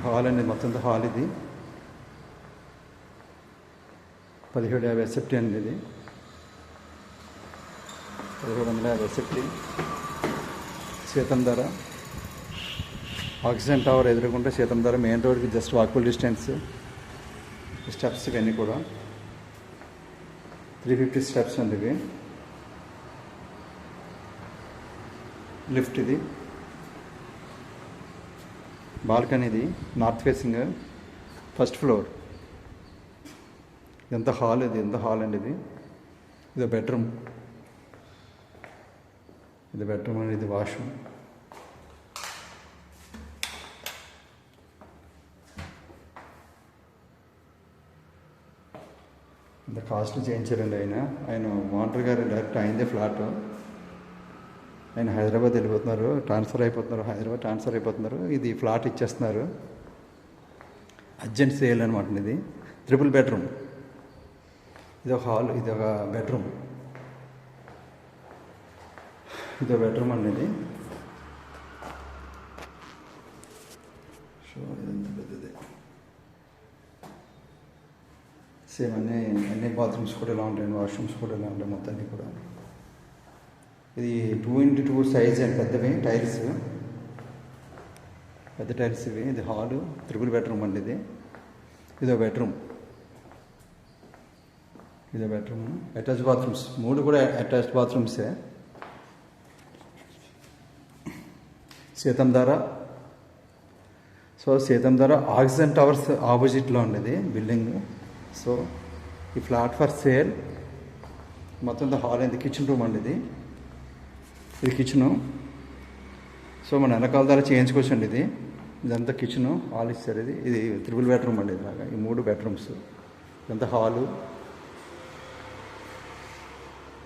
Hall అనేది మొత్తం hall. ఇది 1750 ఎస్ఎఫ్టీ అండి. ఇది 1750 ఎస్ఎఫ్టీ. సీతంధార ఆక్సిజన్ టవర్ ఎదురుకుంటే సీతంధార మెయిన్ రోడ్కి జస్ట్ వాకబుల్ డిస్టెన్స్. స్టెప్స్ ఇవన్నీ కూడా 350 స్టెప్స్ అండి. ఇవి లిఫ్ట్. ఇది బాల్కనీ. ఇది నార్త్ ఫేసింగ్ ఫస్ట్ ఫ్లోర్. ఎంత హాల్. ఇది ఎంత హాల్ అండి. ఇది బెడ్రూమ్. ఇది బెడ్రూమ్ అండి. ఇది వాష్రూమ్. ఇంత కాస్ట్ చేయించారండి ఆయన మోంటర్ గారు. డైరెక్ట్ అయిందే ఫ్లాట్. ఆయన హైదరాబాద్ వెళ్ళిపోతున్నారు, హైదరాబాద్ ట్రాన్స్ఫర్ అయిపోతున్నారు. ఇది ఫ్లాట్ ఇచ్చేస్తున్నారు. అర్జెంట్ సేల్ అనమాట. ఇది 3 బెడ్రూమ్. ఇది ఒక హాల్, ఇది ఒక బెడ్రూమ్. ఇది బెడ్రూమ్ అండి. ఇది ఇదంతా పెద్దది. సేమ్ అన్ని బాత్రూమ్స్ కూడా ఇలా ఉంటాయండి, వాష్రూమ్స్ కూడా ఇలా ఉంటాయి మొత్తాన్ని కూడా. ఇది 2x2 సైజ్ అండి. పెద్దవి టైల్స్, పెద్ద టైల్స్ ఇవి. ఇది హాలు, 3 బెడ్రూమ్ అండి. ఇదో బెడ్రూమ్. ఇదో బెడ్రూమ్. అటాచ్ బాత్రూమ్స్ 3 కూడా అటాచ్డ్ బాత్రూమ్సే. Seethammadhara. So Seethammadhara oxygen towers ఆపోజిట్లో ఉండేది బిల్డింగ్. సో ఈ ఫ్లాట్ ఫర్ సేల్. మొత్తం హాల్ అయింది. కిచెన్ రూమ్ అండి. ఇది కిచెను. సో మన వెనకాల ద్వారా చేయించుకోవచ్చండి. ఇదంతా కిచెను. హాల్ ఇస్తారు. ఇది 3 బెడ్రూమ్ అండి. ఇలాగా ఈ 3 బెడ్రూమ్స్. ఇదంతా హాలు,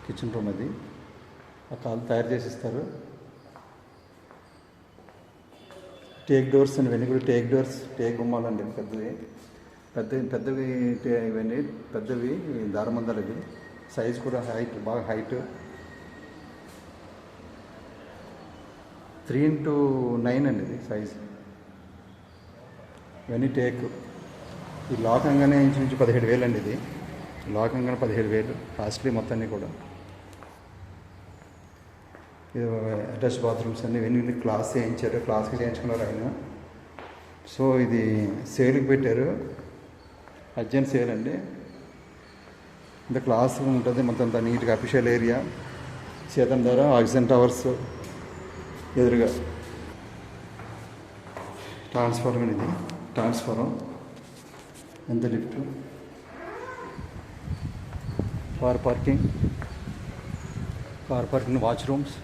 కిచెన్ రూమ్. అది ఆ హాల్ తయారు చేసి ఇస్తారు. టేక్ డోర్స్ అండి. ఇవన్నీ కూడా టేక్ డోర్స్, టేక్ గుమ్మాలు అండి. పెద్దవి ఇవన్నీ పెద్దవి దారమందాలు. ఇవి సైజ్ కూడా బాగా హైట్. 3x9 అండి. ఇది సైజ్. ఇవన్నీ టేక్. ఈ లాక్ అంగానే ఇంచుమించు 17,000 అండి. ఇది లాక్ అంగానే 17,000 కాస్ట్లీ మొత్తాన్ని కూడా. ఇది అటాచ్ బాత్రూమ్స్ అన్ని ఇవన్నీ క్లాస్ చేయించారు. క్లాస్కి చేయించుకున్నారు ఆయన. సో ఇది సేల్కి పెట్టారు. అర్జెంట్ సేల్ అండి. ఇంత క్లాస్ ఉంటుంది మొత్తం అంతా నీట్గా. Official area. Seethammadhara oxygen towers ఎదురుగా. ట్రాన్స్ఫార్మర్. ఇది ట్రాన్స్ఫార్మర్. ఎంత lift. Car parking. Washrooms.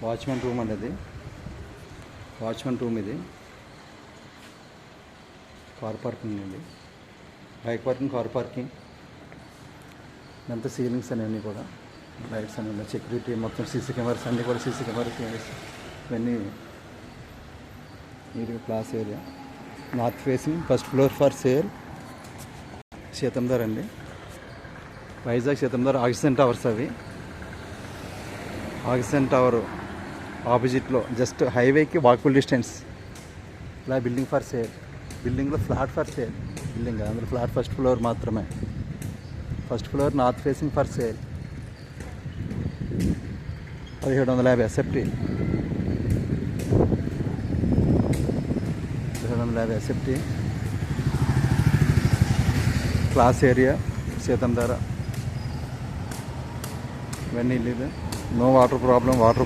Watchmen room అండి. Watchmen room. ఇది కార్ పార్కింగ్ అండి. Bike parking, car parking. ఇదంతా సీలింగ్స్ అనేవి కూడా లైట్స్ అన్నీ ఉన్నాయి. సెక్యూరిటీ మొత్తం సీసీ కెమెరాస్ అన్నీ కూడా. సీసీ కెమెరాస్ ఇవన్నీ నీట్గా class area. North facing first floor for sale. Seethammadhara అండి. Vizag Seethammadhara oxygen towers. అవి ఆక్సిజన్ టవర్ ఆపోజిట్లో జస్ట్ హైవేకి వాకబుల్ డిస్టెన్స్. ఇలా బిల్డింగ్ ఫర్ సేల్. బిల్డింగ్లో ఫ్లాట్ ఫర్ సేల్. బిల్డింగ్ అందులో ఫ్లాట్ ఫస్ట్ ఫ్లోర్ మాత్రమే. First floor north facing for sale. 1750 SFT. 1750 SFT. Class area. Seethammadhara. ఇవన్నీ ఇల్లు. నో వాటర్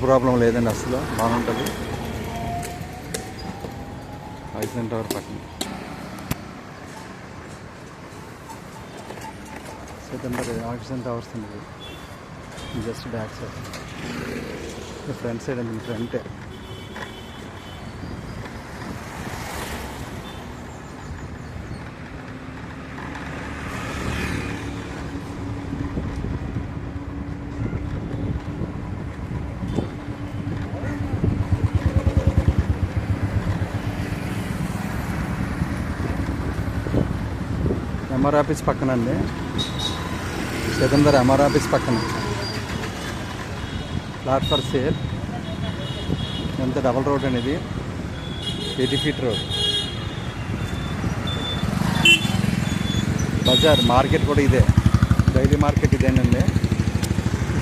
ప్రాబ్లం లేదండి అసలు. బాగుంటుంది. ఆక్సిజన్ టవర్ పక్కన సీతంధార ఆక్సిజన్ టవర్స్ అండి. Just back side. Front side అండి. ఫ్రంటే. ఎంఆర్ ఆఫీస్ పక్కన అండి. సీతంధార ఎంఆర్ ఆఫీస్ పక్కన. Flat for sale. ఎంత డబల్ రోడ్ అనేది. 80 feet రోడ్. బజార్ మార్కెట్ కూడా ఇదే, డైలీ మార్కెట్ ఇదేనండి.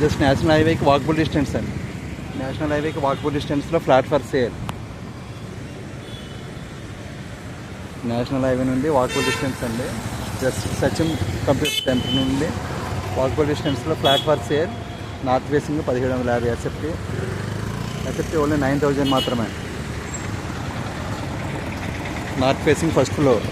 జస్ట్ నేషనల్ హైవేకి వాకబుల్ డిస్టెన్స్ అండి. నేషనల్ హైవేకి వాకబుల్ డిస్టెన్స్లో flat for sale. National highway నుండి వాకబుల్ డిస్టెన్స్ అండి. జస్ట్ సచిన్ కంప్యూటర్ సెంటర్ నుండి వాకబుల్ డిస్టెన్స్లో flat for sale. North facing 1750 SFT only 9000 మాత్రమే. North facing first floor.